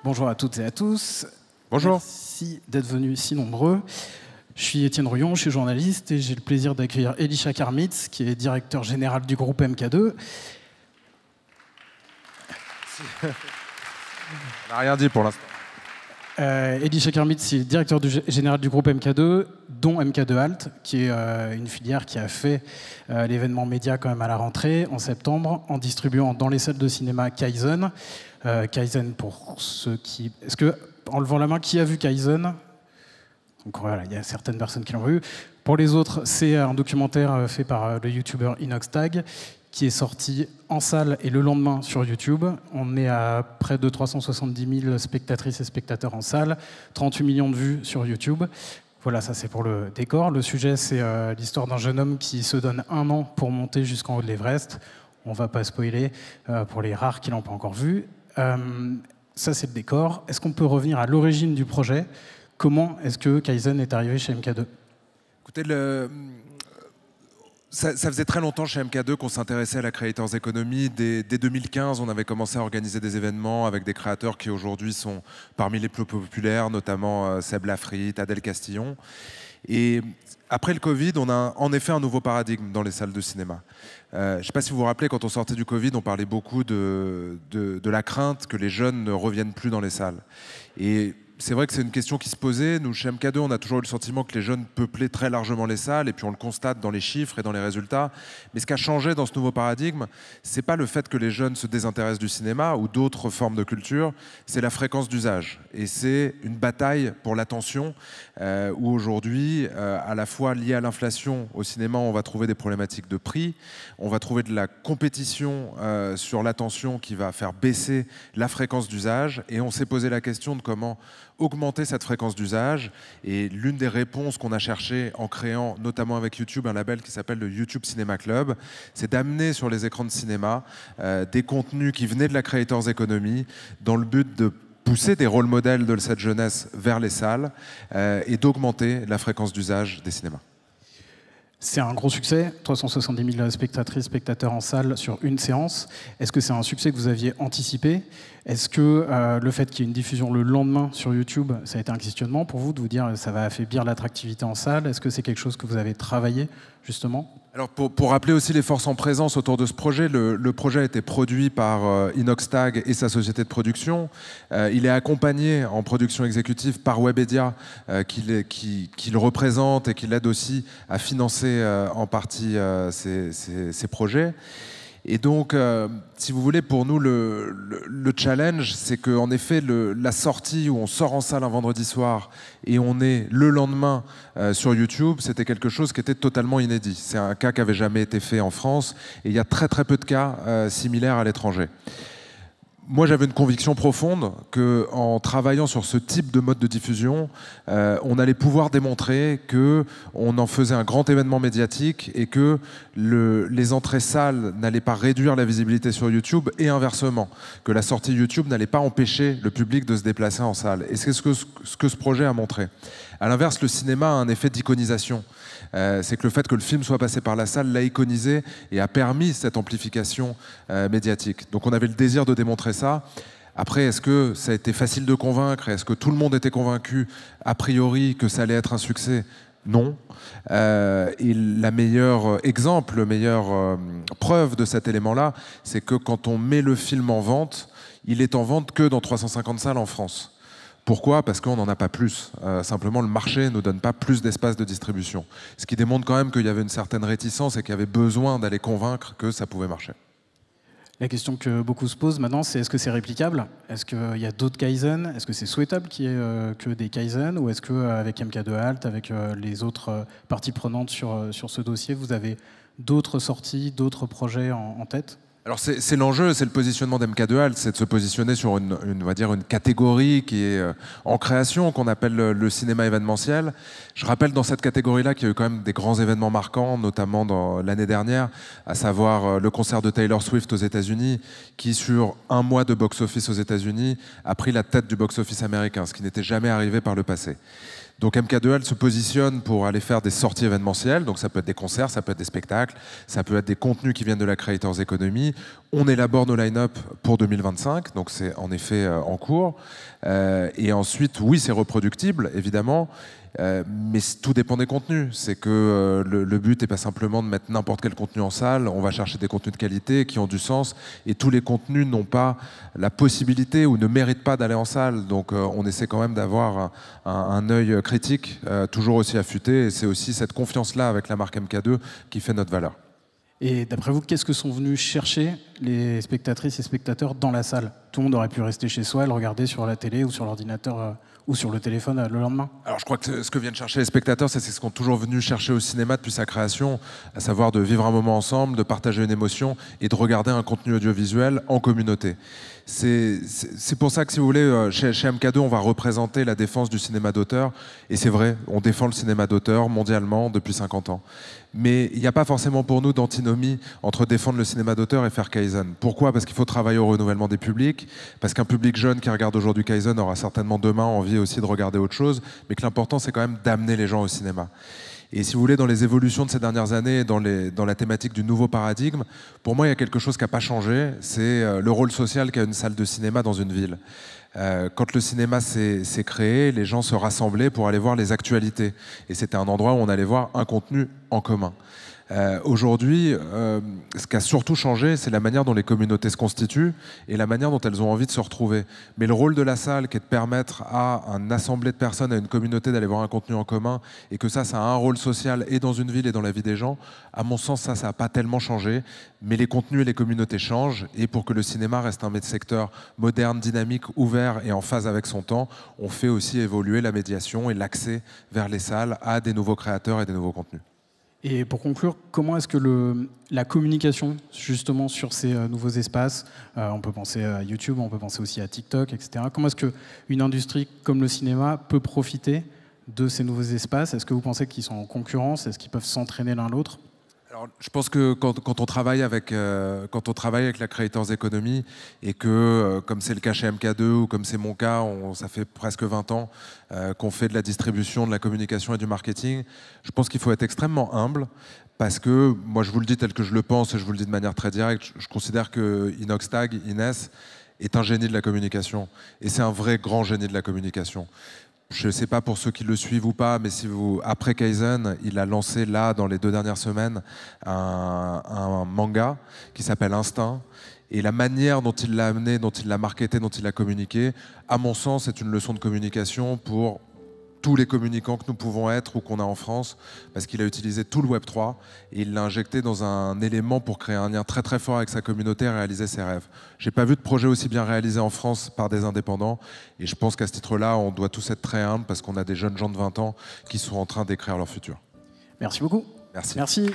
Bonjour à toutes et à tous. Bonjour. Merci d'être venus si nombreux. Je suis Étienne Rouillon, je suis journaliste et j'ai le plaisir d'accueillir Elisha Karmitz, qui est directeur général du groupe MK2. On n'a rien dit pour l'instant. Elisha Karmitz est directeur général du groupe MK2, dont MK2 Alt, qui est une filière qui a fait l'événement média quand même à la rentrée en septembre, en distribuant dans les salles de cinéma Kaizen. Kaizen pour ceux qui... Est-ce que, en levant la main, qui a vu Kaizen? Donc voilà, il y a certaines personnes qui l'ont vu. Pour les autres, c'est un documentaire fait par le youtubeur Inoxtag, qui est sorti en salle et le lendemain sur YouTube. On est à près de 370 000 spectatrices et spectateurs en salle, 38 millions de vues sur YouTube. Voilà, ça c'est pour le décor. Le sujet, c'est l'histoire d'un jeune homme qui se donne 1 an pour monter jusqu'en haut de l'Everest. On ne va pas spoiler pour les rares qui ne l'ont pas encore vu. Ça, c'est le décor. Est-ce qu'on peut revenir à l'origine du projet? Comment est-ce que Kaizen est arrivé chez MK2? Écoutez, ça faisait très longtemps chez MK2 qu'on s'intéressait à la Creators Economy. Dès 2015, on avait commencé à organiser des événements avec des créateurs qui aujourd'hui sont parmi les plus populaires, notamment Seb Lafrite, Adèle Castillon. Et après le Covid, on a en effet un nouveau paradigme dans les salles de cinéma. Je ne sais pas si vous vous rappelez, quand on sortait du Covid, on parlait beaucoup de la crainte que les jeunes ne reviennent plus dans les salles. Et c'est vrai que c'est une question qui se posait. Nous, chez MK2, on a toujours eu le sentiment que les jeunes peuplaient très largement les salles, et puis on le constate dans les chiffres et dans les résultats. Mais ce qui a changé dans ce nouveau paradigme, c'est pas le fait que les jeunes se désintéressent du cinéma ou d'autres formes de culture, c'est la fréquence d'usage. Et c'est une bataille pour l'attention, où aujourd'hui, à la fois liée à l'inflation, au cinéma, on va trouver des problématiques de prix, on va trouver de la compétition sur l'attention qui va faire baisser la fréquence d'usage, et on s'est posé la question de comment augmenter cette fréquence d'usage. Et l'une des réponses qu'on a cherché en créant, notamment avec YouTube, un label qui s'appelle le YouTube Cinema Club, c'est d'amener sur les écrans de cinéma des contenus qui venaient de la Creators Economy dans le but de pousser des rôles modèles de cette jeunesse vers les salles et d'augmenter la fréquence d'usage des cinémas. C'est un gros succès, 370 000 spectatrices, spectateurs en salle sur une séance. Est-ce que c'est un succès que vous aviez anticipé? Est-ce que le fait qu'il y ait une diffusion le lendemain sur YouTube, ça a été un questionnement pour vous, de vous dire ça va affaiblir l'attractivité en salle? Est-ce que c'est quelque chose que vous avez travaillé, justement? Alors pour rappeler aussi les forces en présence autour de ce projet, le projet a été produit par Inoxtag et sa société de production. Il est accompagné en production exécutive par Webedia, qui le représente et qui l'aide aussi à financer en partie ces projets. Et donc, si vous voulez, pour nous, le challenge, c'est qu'en effet, la sortie où on sort en salle un vendredi soir et on est le lendemain sur YouTube, c'était quelque chose qui était totalement inédit. C'est un cas qui n'avait jamais été fait en France, et il y a très très peu de cas similaires à l'étranger. Moi, j'avais une conviction profonde qu'en travaillant sur ce type de mode de diffusion, on allait pouvoir démontrer qu'on en faisait un grand événement médiatique et que les entrées salles n'allaient pas réduire la visibilité sur YouTube, et inversement, que la sortie YouTube n'allait pas empêcher le public de se déplacer en salle. Et c'est ce que ce projet a montré. À l'inverse, le cinéma a un effet d'iconisation. C'est que le fait que le film soit passé par la salle l'a iconisé et a permis cette amplification médiatique. Donc on avait le désir de démontrer ça. Après, est-ce que ça a été facile de convaincre? Est-ce que tout le monde était convaincu, a priori, que ça allait être un succès? Non. Et la meilleure exemple, la meilleure preuve de cet élément-là, c'est que quand on met le film en vente, il est en vente que dans 350 salles en France. Pourquoi? Parce qu'on n'en a pas plus. Simplement, le marché ne nous donne pas plus d'espace de distribution. Ce qui démontre quand même qu'il y avait une certaine réticence et qu'il y avait besoin d'aller convaincre que ça pouvait marcher. La question que beaucoup se posent maintenant, c'est est-ce que c'est réplicable? Est-ce qu'il y a d'autres Kaizen? Est-ce que c'est souhaitable qu'il y ait que des Kaizen? Ou est-ce qu'avec MK2 Alt, avec les autres parties prenantes sur ce dossier, vous avez d'autres sorties, d'autres projets en tête? Alors c'est l'enjeu, c'est le positionnement d'MK2 Alt, c'est de se positionner sur on va dire une catégorie qui est en création, qu'on appelle le cinéma événementiel. Je rappelle dans cette catégorie-là qu'il y a eu quand même des grands événements marquants, notamment dans l'année dernière, à savoir le concert de Taylor Swift aux États-Unis, qui sur un mois de box-office aux États-Unis a pris la tête du box-office américain, ce qui n'était jamais arrivé par le passé. Donc MK2 Alt se positionne pour aller faire des sorties événementielles, donc ça peut être des concerts, ça peut être des spectacles, ça peut être des contenus qui viennent de la Creators Economy, On élabore nos line-up pour 2025, donc c'est en effet en cours. Et ensuite, oui, c'est reproductible, évidemment, mais tout dépend des contenus. C'est que le but n'est pas simplement de mettre n'importe quel contenu en salle, on va chercher des contenus de qualité qui ont du sens, et tous les contenus n'ont pas la possibilité ou ne méritent pas d'aller en salle. Donc on essaie quand même d'avoir un œil critique, toujours aussi affûté, et c'est aussi cette confiance-là avec la marque MK2 qui fait notre valeur. Et d'après vous, qu'est-ce que sont venus chercher les spectatrices et spectateurs dans la salle? Tout le monde aurait pu rester chez soi et le regarder sur la télé ou sur l'ordinateur ou sur le téléphone le lendemain. Alors je crois que ce que viennent chercher les spectateurs, c'est ce qu'ont toujours venu chercher au cinéma depuis sa création, à savoir de vivre un moment ensemble, de partager une émotion et de regarder un contenu audiovisuel en communauté. C'est pour ça que, si vous voulez, chez MK2, on va représenter la défense du cinéma d'auteur. Et c'est vrai, on défend le cinéma d'auteur mondialement depuis 50 ans. Mais il n'y a pas forcément pour nous d'antinomie entre défendre le cinéma d'auteur et faire Kaizen. Pourquoi? Parce qu'il faut travailler au renouvellement des publics, parce qu'un public jeune qui regarde aujourd'hui Kaizen aura certainement demain envie aussi de regarder autre chose, mais que l'important, c'est quand même d'amener les gens au cinéma. Et si vous voulez, dans les évolutions de ces dernières années, dans la thématique du nouveau paradigme, pour moi, il y a quelque chose qui n'a pas changé, c'est le rôle social qu'a une salle de cinéma dans une ville. Quand le cinéma s'est créé, les gens se rassemblaient pour aller voir les actualités. Et c'était un endroit où on allait voir un contenu en commun. Aujourd'hui, ce qui a surtout changé, c'est la manière dont les communautés se constituent et la manière dont elles ont envie de se retrouver. Mais le rôle de la salle, qui est de permettre à une assemblée de personnes, à une communauté d'aller voir un contenu en commun, et que ça a un rôle social et dans une ville et dans la vie des gens, à mon sens, ça n'a pas tellement changé. Mais les contenus et les communautés changent, et pour que le cinéma reste un secteur moderne, dynamique, ouvert et en phase avec son temps, on fait aussi évoluer la médiation et l'accès vers les salles à des nouveaux créateurs et des nouveaux contenus. Et pour conclure, comment est-ce que la communication justement sur ces nouveaux espaces, on peut penser à YouTube, on peut penser aussi à TikTok, etc. Comment est-ce qu'une industrie comme le cinéma peut profiter de ces nouveaux espaces? Est-ce que vous pensez qu'ils sont en concurrence? Est-ce qu'ils peuvent s'entraîner l'un l'autre? Alors, je pense que quand on travaille avec la Creators Economy et que, comme c'est le cas chez MK2 ou comme c'est mon cas, ça fait presque 20 ans qu'on fait de la distribution, de la communication et du marketing, je pense qu'il faut être extrêmement humble parce que, moi je vous le dis tel que je le pense et je vous le dis de manière très directe, je considère que Inoxtag, Inès, est un génie de la communication. Et c'est un vrai grand génie de la communication. Je ne sais pas pour ceux qui le suivent ou pas, mais après Kaizen, il a lancé là, dans les 2 dernières semaines, un manga qui s'appelle Instinct. Et la manière dont il l'a amené, dont il l'a marketé, dont il l'a communiqué, à mon sens, c'est une leçon de communication pour tous les communicants que nous pouvons être ou qu'on a en France, parce qu'il a utilisé tout le Web3 et il l'a injecté dans un élément pour créer un lien très très fort avec sa communauté et réaliser ses rêves. J'ai pas vu de projet aussi bien réalisé en France par des indépendants et je pense qu'à ce titre-là, on doit tous être très humbles parce qu'on a des jeunes gens de 20 ans qui sont en train d'écrire leur futur. Merci beaucoup. Merci. Merci.